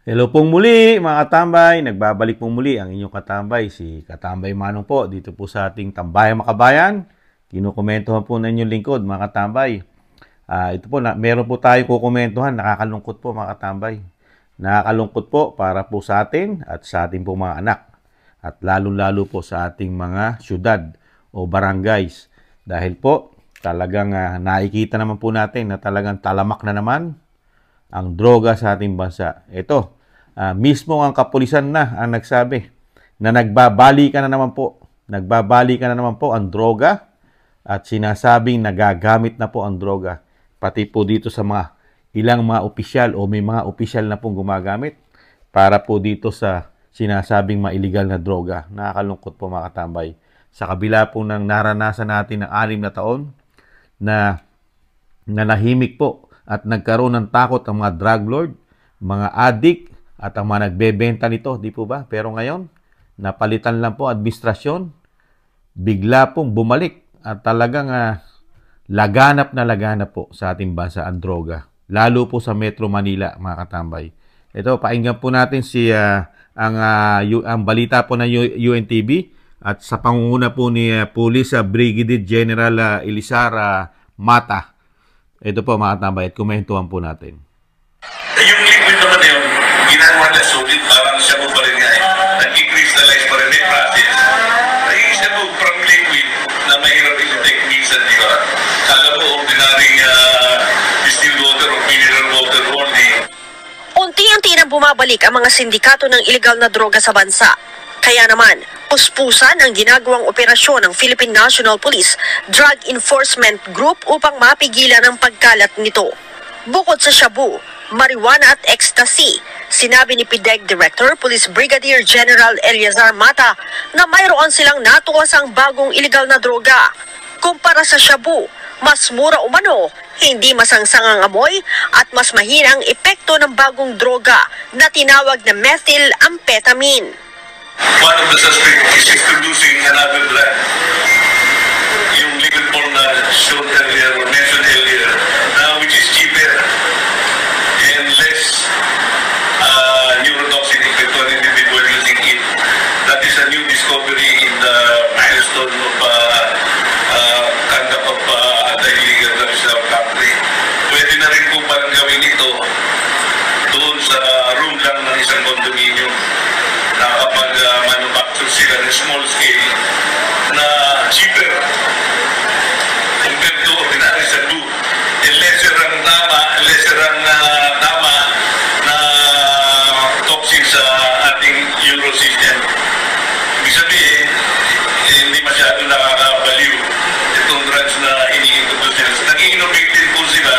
Hello pong muli mga katambay, nagbabalik pong muli ang inyong katambay, si Katambay Manong po, dito po sa ating Tambayang Makabayan. Kinukomentohan po na inyong lingkod mga katambay. Ito po, meron po tayo kukomentohan, nakakalungkot po mga katambay. Nakakalungkot po para po sa atin at sa ating po mga anak. At lalo-lalo po sa ating mga syudad o barangays. Dahil po talagang nakikita naman po natin na talagang talamak na naman ang droga sa ating bansa. Ito, mismo ang kapulisan na ang nagsabi na nagbabali ka na naman po. Nagbabali ka na naman po ang droga at sinasabing nagagamit na po ang droga. Pati po dito sa mga ilang mga opisyal o may mga opisyal na pong gumagamit para po dito sa sinasabing mga illegal na droga. Nakakalungkot po mga katambay. Sa kabila po ng naranasan natin ng 6 na taon na nanahimik po at nagkaroon ng takot ang mga drug lord, mga addict, at ang mga nagbebenta nito, di po ba? Pero ngayon, napalitan lang po administrasyon, bigla pong bumalik at talagang laganap na laganap po sa ating bansa ang droga. Lalo po sa Metro Manila, mga katambay. Ito, painggan po natin ang balita po ng UNTV at sa pangunguna po ni Police Brigadier General Elizar Mata. Ito po mga katambay at kumentuhan po natin. Yung liquid naman yun, ginagawa na solid, parang siya mo pa rin nga eh. Nag-crystallize pa rin may process. Ay, siya mo from liquid na mahirap i-detect minsan, di ba? Kala mo ordinary distilled water or mineral water only. Unti-unti na bumabalik ang mga sindikato ng iligal na droga sa bansa. Kaya naman, puspusan ang ginagawang operasyon ng Philippine National Police Drug Enforcement Group upang mapigilan ang pagkalat nito. Bukod sa shabu, marijuana at ecstasy, sinabi ni PDEG Director Police Brigadier General Elizar Mata na mayroon silang natuwasang bagong illegal na droga. Kumpara sa shabu, mas mura umano, hindi masangsang ang amoy at mas mahina ang epekto ng bagong droga na tinawag na methylamphetamine. One of the suspects is introducing another drug. Yung liquid form na shown earlier or mentioned earlier, which is cheaper and less neurotoxic effect to an individual using it. That is a new discovery in the milestone of conduct of illegal drugs in our country. Pwede na rin po parang gawin ito doon sa room lang ng isang condominium na kapag manufacture sila ng small scale na cheaper compared to ordinary sa blue. Lesser ang tama na toxin sa ating Eurosystem. Ibig sabihin, hindi masyado nakakabaliw itong drugs na ini-introduce nila. Nag-innovative po sila.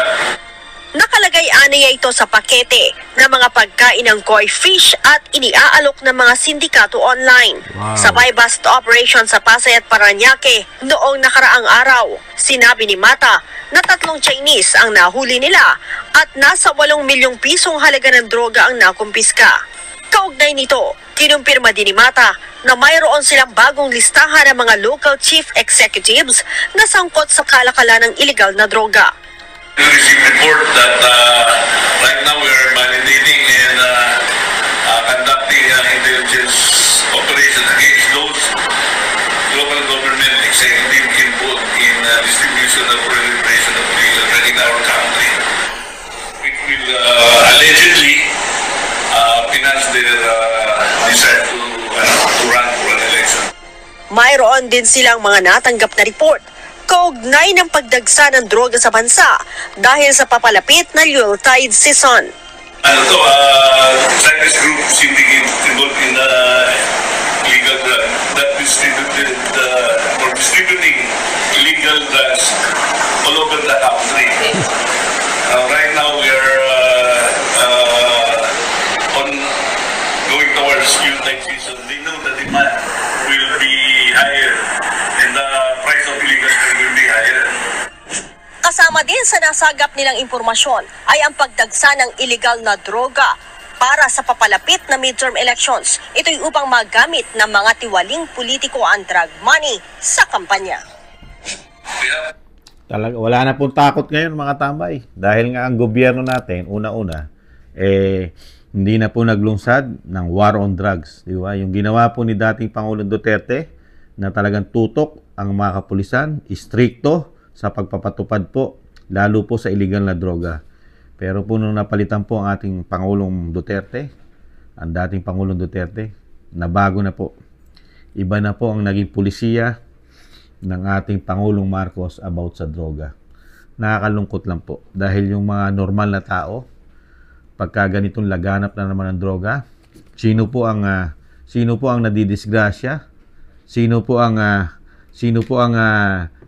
Nakalagay aniya ito sa pakete ng mga pagkain ng koi fish at iniaalok ng mga sindikato online. Wow. Sabay bust operation sa Pasay at Parañaque noong nakaraang araw. Sinabi ni Mata na 3 Chinese ang nahuli nila at nasa 8 milyong pisong halaga ng droga ang nakumpiska. Kaugnay nito, kinumpirma din ni Mata na mayroon silang bagong listahan ng mga local chief executives na sangkot sa kalakalan ng illegal na droga. We received report that right now we are validating and conducting intelligence operations against those local government executives involved in distribution of proliferation of illegal drugs in our country, which will allegedly finance their desire to run for an election. Mayroon din silang mga natanggap na report kaugnay ng pagdagsa ng droga sa bansa dahil sa papalapit na Yuletide season. Cyprus Group syndicate involved in illegal drugs that distributed or distributing illegal drugs all over the country. Right now we are going towards Yuletide season. They know the demand will be higher and the price of illegal drugs will be higher. Kasama din sa nasagap nilang impormasyon ay ang pagdagsa ng illegal na droga para sa papalapit na midterm elections. Ito'y upang magamit ng mga tiwaling politiko ang drug money sa kampanya. Talaga, wala na pong takot ngayon mga tambay. Dahil nga ang gobyerno natin, una-una, hindi na po naglungsad ng war on drugs. Di ba? Yung ginawa po ni dating Pangulong Duterte na talagang tutok ang mga kapulisan, istrikto sa pagpapatupad po, lalo po sa illegal na droga. Pero po nung napalitan po ang ating Pangulong Duterte, ang dating Pangulong Duterte, nabago na po. Iba na po ang naging pulisiya ng ating Pangulong Marcos about sa droga. Nakakalungkot lang po. Dahil yung mga normal na tao, pagka ganitong laganap na naman ng droga, sino po ang nadidisgrasya? Sino po ang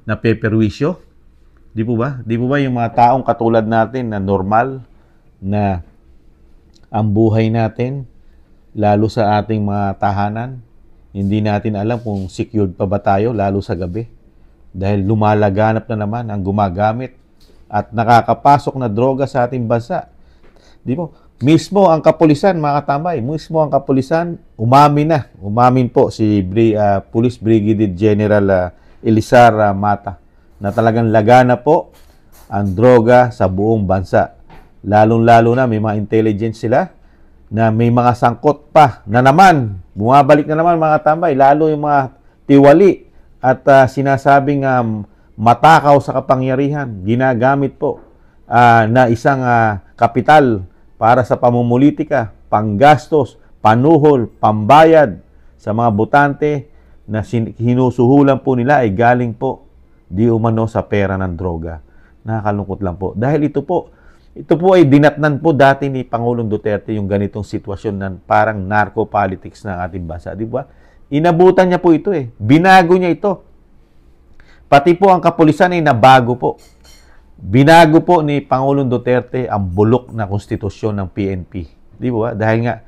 napeperwisyo? Di po ba? Di po ba yung mga taong katulad natin na normal na ang buhay natin, lalo sa ating mga tahanan, hindi natin alam kung secured pa ba tayo, lalo sa gabi. Dahil lumalaganap na naman ang gumagamit at nakakapasok na droga sa ating bansa. Di mo? Mismo ang kapulisan, mga katambay, umamin po si Police Brigadier General Elizar Mata na talagang lagana po ang droga sa buong bansa. Lalong-lalo na may mga intelligence sila na may mga sangkot pa na naman, bumabalik na naman mga tambay, lalo yung mga tiwali at sinasabing matakaw sa kapangyarihan, ginagamit po na isang kapital para sa pamumulitika, panggastos, panuhol, pambayad sa mga botante na hinusuhulan po nila ay galing po di umano sa pera ng droga. Nakakalungkot lang po. Dahil ito po ay dinatnan po dati ni Pangulong Duterte yung ganitong sitwasyon na parang narco-politics ng ating bansa. Di ba? Inabutan niya po ito eh. Binago niya ito. Pati po ang kapulisan ay nabago po. Binago po ni Pangulong Duterte ang bulok na konstitusyon ng PNP. Di ba? Dahil nga,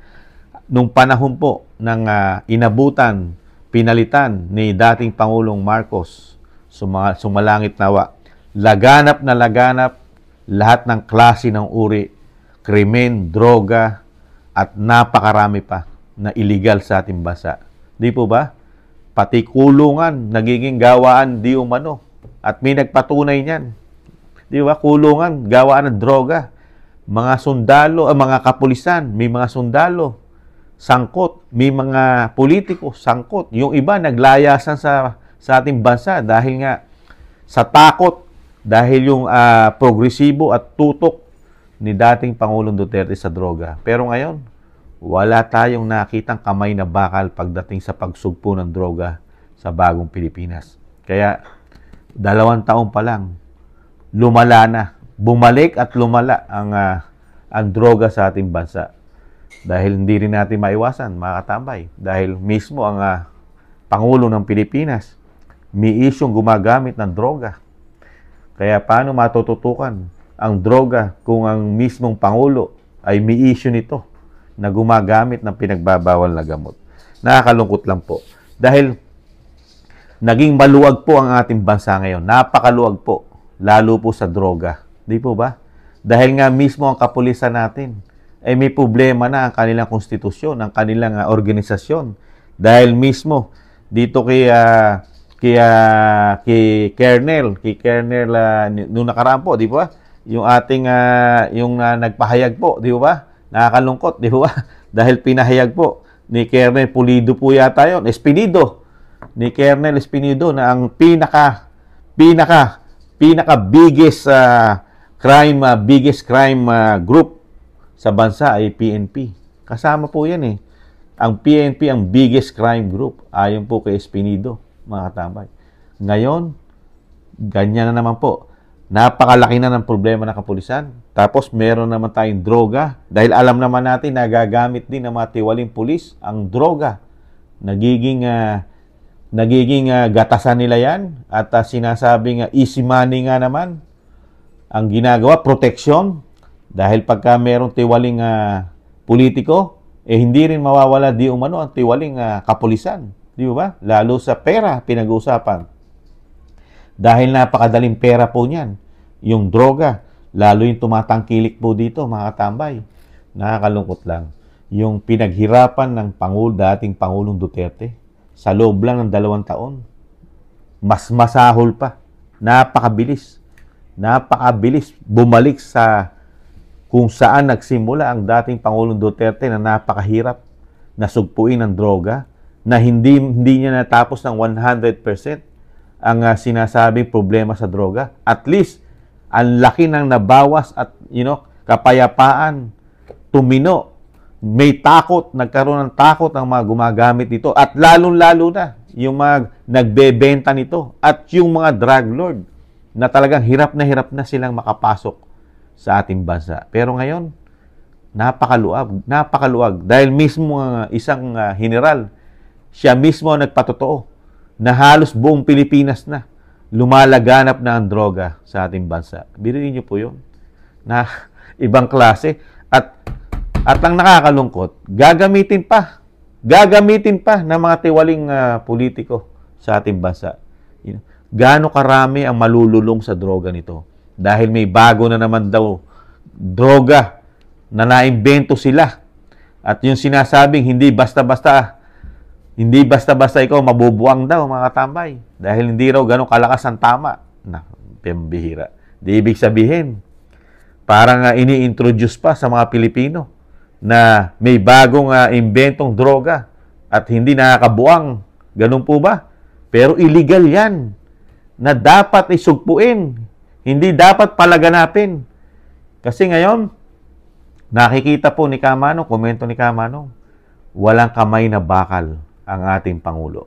nung panahon po ng inabutan, pinalitan ni dating Pangulong Marcos, sumalangit nawa, laganap na laganap lahat ng klase ng uri, krimen, droga, at napakarami pa na illegal sa ating bansa. Di po ba? Pati kulungan, nagiging gawaan di umano. At may nagpatunay niyan. Di ba? Kulungan, gawaan ng droga. Mga sundalo, mga kapulisan, may mga sundalo, sangkot, may mga politiko, sangkot. Yung iba, naglayasan sa ating bansa dahil nga sa takot, dahil yung progresibo at tutok ni dating Pangulong Duterte sa droga. Pero ngayon, wala tayong nakitang kamay na bakal pagdating sa pagsugpo ng droga sa bagong Pilipinas. Kaya, 2 taon pa lang, lumala na. Bumalik at lumala ang droga sa ating bansa. Dahil hindi rin natin maiwasan, mga katambay. Dahil mismo ang Pangulo ng Pilipinas, may isyong gumagamit ng droga. Kaya paano matututukan ang droga kung ang mismong Pangulo ay may issue nito na gumagamit ng pinagbabawal na gamot? Nakakalungkot lang po. Dahil naging maluwag po ang ating bansa ngayon. Napakaluwag po. Lalo po sa droga. Di po ba? Dahil nga mismo ang kapulisan natin ay may problema na ang kanilang konstitusyon, ang kanilang organisasyon. Dahil mismo dito kay Colonel nung nakaraan po, di ba? Yung ating nagpahayag po, di ba? Nakakalungkot, di ba? Dahil pinahayag po ni Colonel Pulido po yata yun, Espinido, ni Colonel Espinido na ang pinaka biggest crime group sa bansa ay PNP. Kasama po yan eh. Ang PNP ang biggest crime group ayon po kay Espinido, mga katambay. Ngayon, ganyan na naman po. Napakalaki na ng problema ng kapulisan. Tapos meron naman tayong droga. Dahil alam naman natin na gagamit din ng mga tiwaling pulis ang droga. Nagiging gatasan nila yan. At sinasabing easy money nga naman ang ginagawa, protection. Dahil pagka merong tiwaling politiko, hindi rin mawawala di umano ang tiwaling kapulisan. Di ba? Lalo sa pera pinag-uusapan. Dahil napakadaling pera po niyan. Yung droga, lalo yung tumatangkilik po dito, mga katambay. Nakakalungkot lang. Yung pinaghirapan ng dating Pangulong Duterte sa loob lang ng 2 taon, mas masahol pa. Napakabilis bumalik sa kung saan nagsimula ang dating Pangulong Duterte na napakahirap na sugpuin ng droga, na hindi niya natapos ng 100% ang sinasabing problema sa droga. At least, ang laki ng nabawas at, kapayapaan, tumino. May takot, nagkaroon ng takot ang mga gumagamit nito. At lalong-lalo na, yung mga nagbebenta nito. At yung mga drug lord, na talagang hirap na silang makapasok sa ating bansa. Pero ngayon, napakaluwag. Dahil mismo isang general, siya mismo ang nagpatotoo na halos buong Pilipinas na lumalaganap na ang droga sa ating bansa. Biriin niyo po yun. Na ibang klase. At ang nakakalungkot, gagamitin pa ng mga tiwaling politiko sa ating bansa. Gaano karami ang malululong sa droga nito? Dahil may bago na naman daw droga na naimbento sila. At yung sinasabing hindi basta-basta ikaw mabubuang daw, mga katambay. Dahil hindi raw ganun kalakas ang tama. Na, pambihira. Di ibig sabihin, parang ini-introduce pa sa mga Pilipino na may bagong inventong droga at hindi nakakabuang. Ganun po ba? Pero illegal yan na dapat isugpuin. Hindi dapat palaganapin. Kasi ngayon, nakikita po ni Kamanong, komento ni Kamanong, walang kamay na bakal ang ating Pangulo.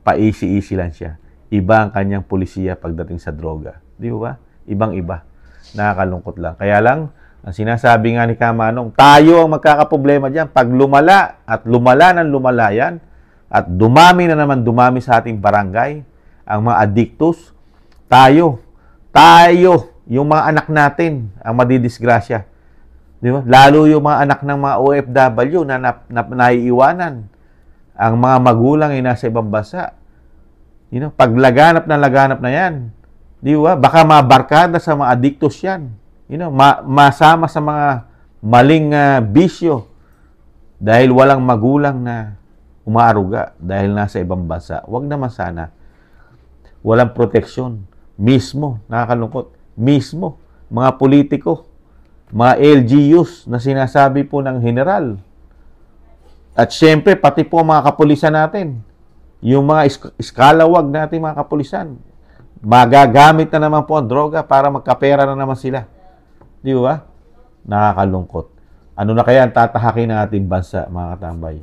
Paisi-isi lang siya. Iba ang kanyang pulisiya pagdating sa droga. Di ba? Ibang-iba. Nakakalungkot lang. Kaya lang, ang sinasabi nga ni Kamanong, tayo ang magkakaproblema dyan. Pag lumala at lumala ng lumala yan, at dumami na naman dumami sa ating barangay, ang mga addictus, tayo, yung mga anak natin, ang madidisgrasya. Di ba? Lalo yung mga anak ng mga OFW na naiiwanan. Ang mga magulang ay nasa ibang bansa. Pag laganap na yan, di ba? Baka mabarkada sa mga addictus yan. Masama sa mga maling bisyo dahil walang magulang na umaaruga dahil nasa ibang bansa. Huwag naman sana. Walang proteksyon. Mismo, nakakalungkot, mismo, mga politiko, mga LGUs na sinasabi po ng general. At syempre, pati po mga kapulisan natin, yung mga iskalawag natin mga kapulisan, magagamit na naman po ang droga para magkapera na naman sila. Di ba? Nakakalungkot. Ano na kaya ang tatahakin ng ating bansa, mga katambay?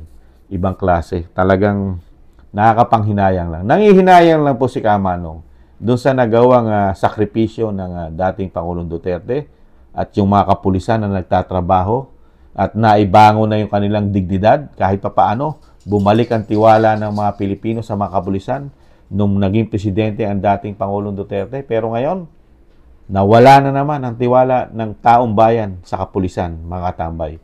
Ibang klase. Talagang nakakapanghinayang lang. Nangihinayang lang po si Kamanong doon sa nagawang sakripisyo ng dating Pangulong Duterte at yung mga kapulisan na nagtatrabaho at naibango na yung kanilang dignidad kahit papaano, bumalik ang tiwala ng mga Pilipino sa mga kapulisan nung naging presidente ang dating Pangulong Duterte. Pero ngayon, nawala na naman ang tiwala ng taong bayan sa kapulisan, mga katambay.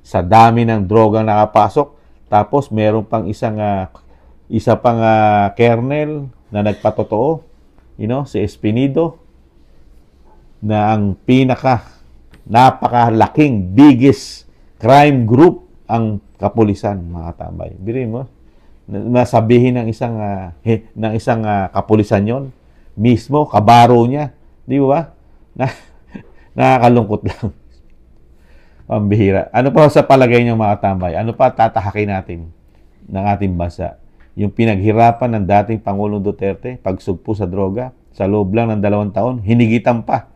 Sa dami ng drogang nakapasok, tapos meron pang isa pang kernel na nagpatotoo, si Espinido, na ang napakalaking biggest crime group ang kapulisan, mga katambay. Birin mo, nasabihin ng isang kapulisan yon mismo, kabaro niya. Di ba? Nakakalungkot lang. Pambihira. Ano pa sa palagay niyo, mga katambay? Ano pa tatahakin natin ng ating bansa? Yung pinaghirapan ng dating Pangulong Duterte, pagsugpo sa droga, sa loob lang ng 2 taon, hinigitan pa.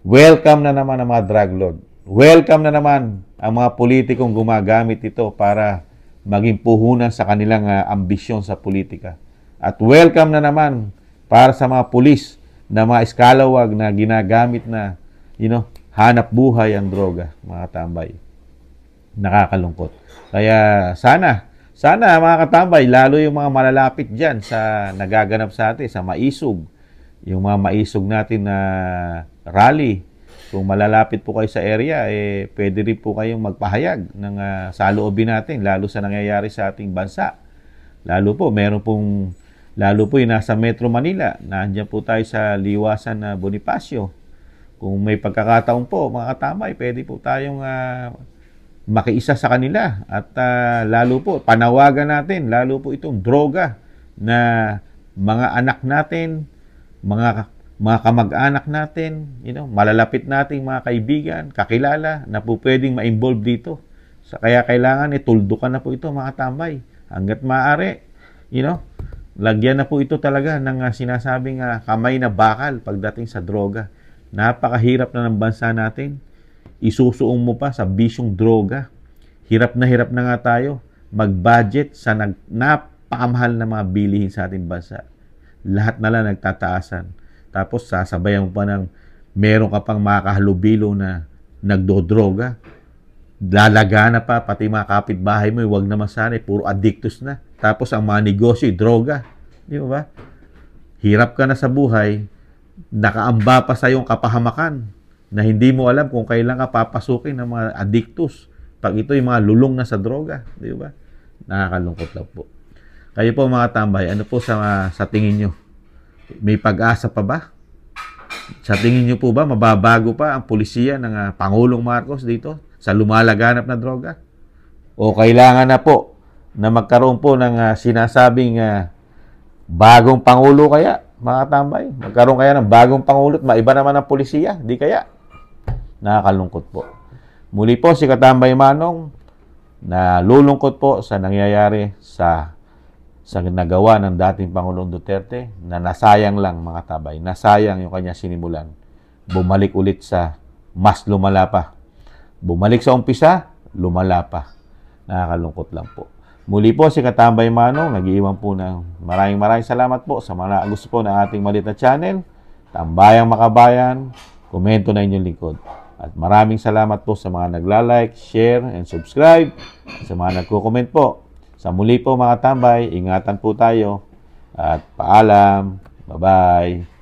Welcome na naman ang mga drug lord. Welcome na naman ang mga politikong gumagamit ito para maging puhunan sa kanilang ambisyon sa politika. At welcome na naman para sa mga pulis na mga iskalawag na ginagamit na, hanap buhay ang droga, mga katambay. Nakakalungkot. Kaya sana mga katambay, lalo yung mga malalapit dyan sa nagaganap sa atin, sa maisog, yung mga maisog natin na rally. Kung malalapit po kayo sa area, pwede rin po kayong magpahayag ng saloobin natin, lalo sa nangyayari sa ating bansa. Lalo po yung nasa Metro Manila, nandiyan po tayo sa liwasan na Bonifacio. Kung may pagkakataon po, mga katambay, pwede po tayong makiisa sa kanila at lalo po panawagan natin lalo po itong droga na mga anak natin, mga mga kamag-anak natin, malalapit nating mga kaibigan, kakilala na po pwedeng ma-involve dito. Kaya kailangan tuldukan na po ito mga tambay. Hanggat maaari, lagyan na po ito talaga ng sinasabing kamay na bakal pagdating sa droga. Napakahirap na ng bansa natin. Isusuong mo pa sa bisyong droga. Hirap na nga tayo mag-budget sa napakamahal na mga bilihin sa ating bansa. Lahat na lang nagtataasan. Tapos sasabayan mo pa ng meron ka pang makahalubilo na nagdodroga. Lalagana pa, pati mga kapitbahay mo, huwag naman sana, puro addictus na. Tapos ang mga negosyo, droga. Di ba? Hirap ka na sa buhay, nakaamba pa sa iyong kapahamakan na hindi mo alam kung kailan ka papasukin ng mga addictus. Pag ito'y mga lulong na sa droga. Di ba? Nakakalungkot lang po. Kayo po mga tambay, ano po sa tingin nyo? May pag-asa pa ba? Sa tingin nyo po ba, mababago pa ang pulisiya ng Pangulong Marcos dito sa lumalaganap na droga? O kailangan na po na magkaroon po ng sinasabing bagong Pangulo kaya, mga tambay? Magkaroon kaya ng bagong Pangulo at maiba naman ang pulisiya? Di kaya? Nakakalungkot po. Muli po si Katambay Manong na lulungkot po sa nangyayari sa nagawa ng dating Pangulong Duterte na nasayang lang mga tabay. Nasayang yung kanya sinimulan. Bumalik ulit sa mas lumala pa. Bumalik sa umpisa, lumala pa. Nakakalungkot lang po. Muli po si Katambay Manong, nag-iwan po ng maraming salamat po sa mga gusto po ng ating maliit na channel. Tambayang Makabayan, komento na inyong lingkod. At maraming salamat po sa mga nagla-like, share, and subscribe. Sa mga nagko-comment po. Sa muli po mga tambay, ingatan po tayo at paalam. Bye-bye.